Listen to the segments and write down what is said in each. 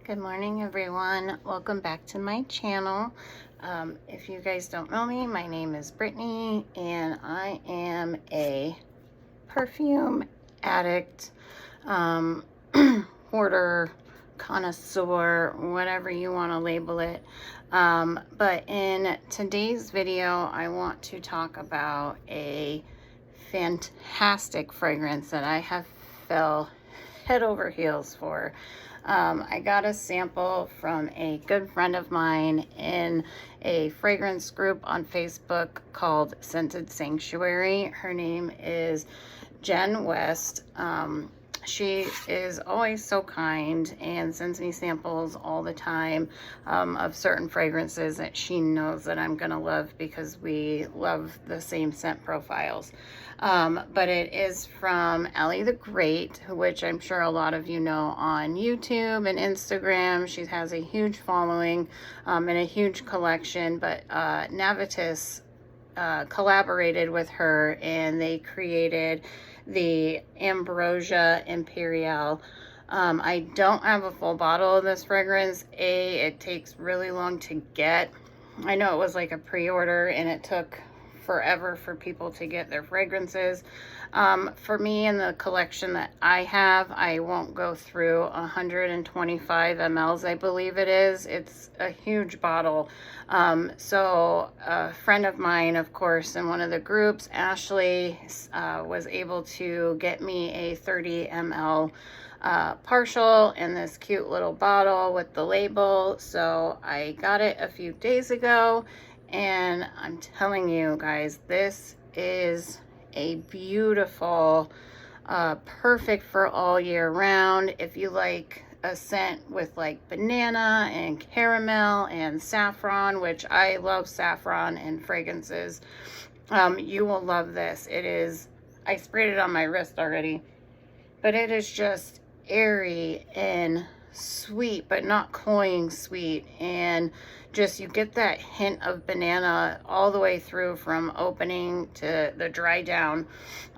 Good morning, everyone. Welcome back to my channel. If you guys don't know me, my name is Brittany and I am a perfume addict, hoarder, connoisseur, whatever you want to label it. But in today's video, I want to talk about a fantastic fragrance that I have fell head over heels for. I got a sample from a good friend of mine in a fragrance group on Facebook called Scented Sanctuary. Her name is Jen West. She is always so kind and sends me samples all the time of certain fragrances that she knows that I'm gonna love because we love the same scent profiles. But it is from Ellie the Great, which I'm sure a lot of you know on YouTube and Instagram. She has a huge following and a huge collection, but Navitus collaborated with her and they created the Ambrosia Imperial. I don't have a full bottle of this fragrance. It takes really long to get. I know it was like a pre-order and it took forever for people to get their fragrances. For me in the collection that I have, I won't go through 125 mLs, I believe it is. It's a huge bottle. So a friend of mine, of course, in one of the groups, Ashley, was able to get me a 30 ml partial in this cute little bottle with the label. So I got it a few days ago. And I'm telling you guys, this is a beautiful, perfect for all year round. If you like a scent with like banana and caramel and saffron, which I love saffron in fragrances, you will love this. It is, I sprayed it on my wrist already, but it is just airy and sweet, but not cloying sweet, and just you get that hint of banana all the way through from opening to the dry down.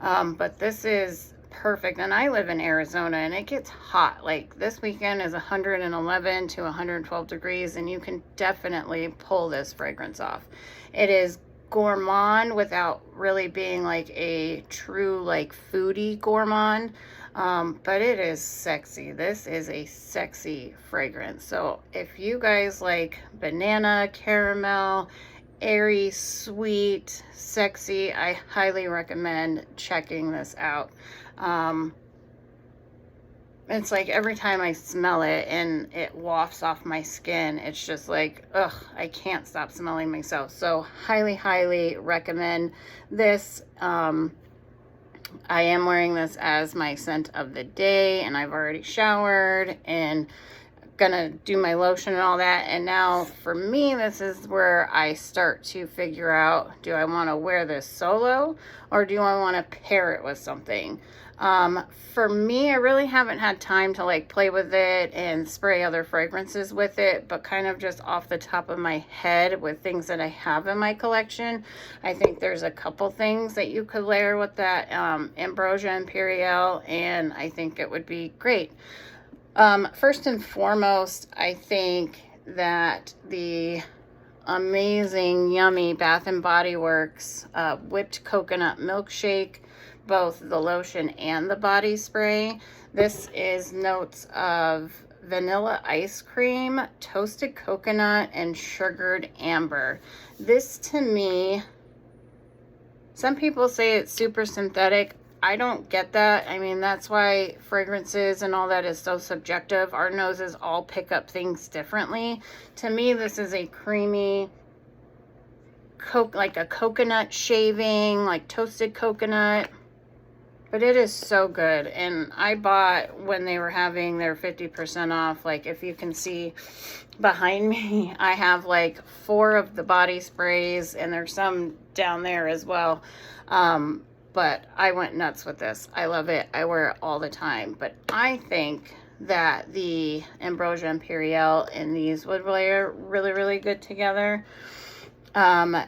But this is perfect, and I live in Arizona and it gets hot. Like this weekend is 111 to 112 degrees and you can definitely pull this fragrance off. It is gourmand without really being like a true like foodie gourmand. But it is sexy. This is a sexy fragrance. So if you guys like banana, caramel, airy, sweet, sexy, I highly recommend checking this out. It's like every time I smell it and it wafts off my skin, it's just like, ugh, I can't stop smelling myself. So highly, highly recommend this. I am wearing this as my scent of the day, and I've already showered and gonna do my lotion and all that. And now for me, this is where I start to figure out, do I want to wear this solo or do I want to pair it with something? For me, I really haven't had time to like play with it and spray other fragrances with it, but kind of just off the top of my head with things that I have in my collection, I think there's a couple things that you could layer with that Ambrosia Imperial, and I think it would be great. First and foremost, I think that the amazing, yummy Bath & Body Works whipped coconut milkshake, both the lotion and the body spray. This is notes of vanilla ice cream, toasted coconut, and sugared amber. This to me, some people say it's super synthetic. I don't get that. I mean, that's why fragrances and all that is so subjective. Our noses all pick up things differently. To me, this is a creamy, like a coconut shaving, like toasted coconut. But it is so good. And I bought when they were having their 50% off. Like if you can see behind me, I have like 4 of the body sprays and there's some down there as well. But I went nuts with this. I love it. I wear it all the time. But I think that the Ambrosia Imperial and these would layer really, really good together.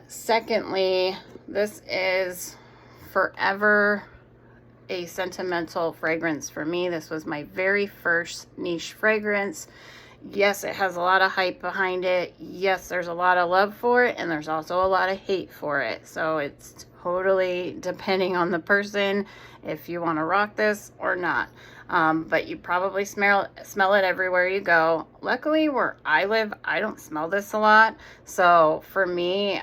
Secondly, this is forever a sentimental fragrance for me. This was my very first niche fragrance. Yes, it has a lot of hype behind it. Yes, there's a lot of love for it, and there's also a lot of hate for it. So it's totally depending on the person if you want to rock this or not. But you probably smell it everywhere you go. Luckily, where I live, I don't smell this a lot. So for me,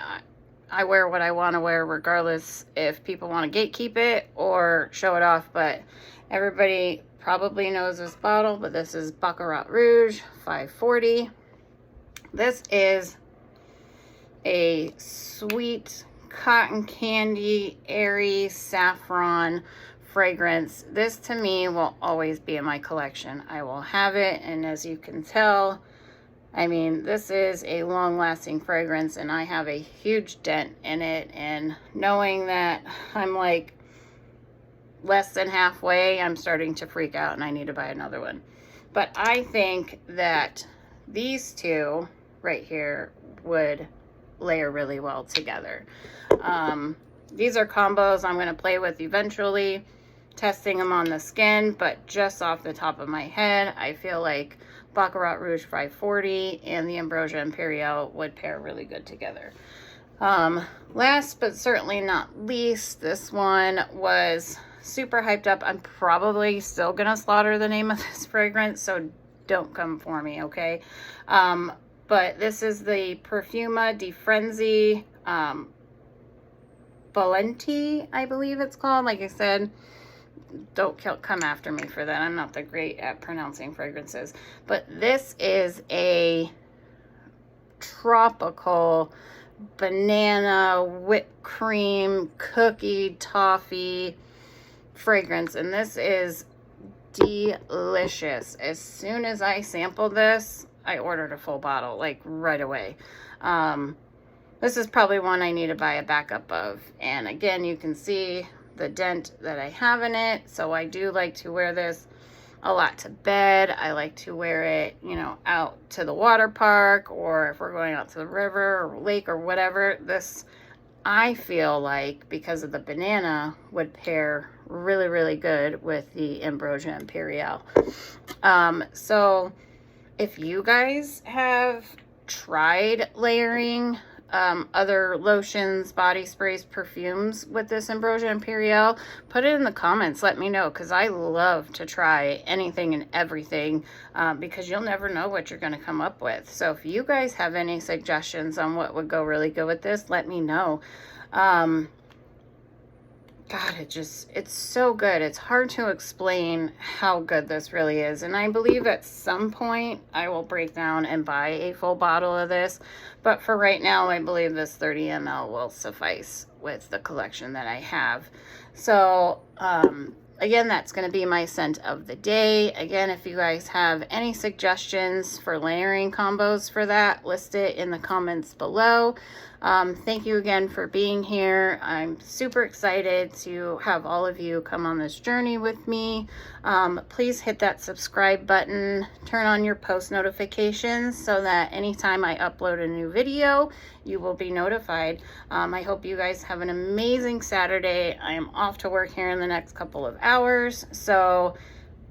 I wear what I want to wear regardless if people want to gatekeep it or show it off. But everybody probably knows this bottle, but this is Baccarat Rouge 540. This is a sweet cotton candy, airy saffron fragrance. This to me will always be in my collection. I will have it, and as you can tell, I mean, this is a long-lasting fragrance, and I have a huge dent in it, and knowing that I'm like less than halfway, I'm starting to freak out and I need to buy another one. But I think that these two right here would layer really well together. These are combos I'm going to play with eventually, testing them on the skin, but just off the top of my head, I feel like Baccarat Rouge 540 and the Ambrosia Imperial would pair really good together. Last but certainly not least, this one was super hyped up. I'm probably still gonna slaughter the name of this fragrance, so don't come for me, okay? But this is the Perfuma di Frenzy Valenti, I believe it's called. Like I said, don't come after me for that. I'm not that great at pronouncing fragrances. But this is a tropical banana, whipped cream, cookie, toffee fragrance. And this is delicious. As soon as I sampled this, I ordered a full bottle, like right away. This is probably one I need to buy a backup of. And again, you can see the dent that I have in it. So I do like to wear this a lot to bed. I like to wear it, you know, out to the water park, or if we're going out to the river or lake or whatever. This, I feel like, because of the banana, would pair really, really good with the Ambrosia Imperial. So if you guys have tried layering other lotions, body sprays, perfumes with this Ambrosia Imperial, put it in the comments. Let me know, because I love to try anything and everything, because you'll never know what you're going to come up with. So if you guys have any suggestions on what would go really good with this, let me know. God, it's so good. It's hard to explain how good this really is. And I believe at some point I will break down and buy a full bottle of this. But for right now, I believe this 30 ml will suffice with the collection that I have. So, again, that's going to be my scent of the day. Again, if you guys have any suggestions for layering combos for that, list it in the comments below. Thank you again for being here. I'm super excited to have all of you come on this journey with me. Please hit that subscribe button, turn on your post notifications so that anytime I upload a new video, you will be notified. I hope you guys have an amazing Saturday. I am off to work here in the next couple of hours, so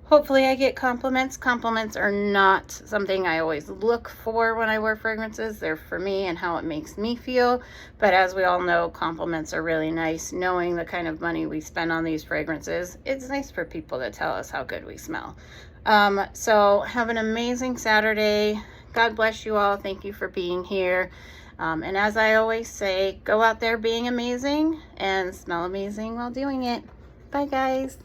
hopefully I get compliments. Compliments are not something I always look for when I wear fragrances. They're for me and how it makes me feel. But as we all know, compliments are really nice. Knowing the kind of money we spend on these fragrances, it's nice for people to tell us how good we smell. So have an amazing Saturday. God bless you all. Thank you for being here. And as I always say, go out there being amazing and smell amazing while doing it. Bye, guys.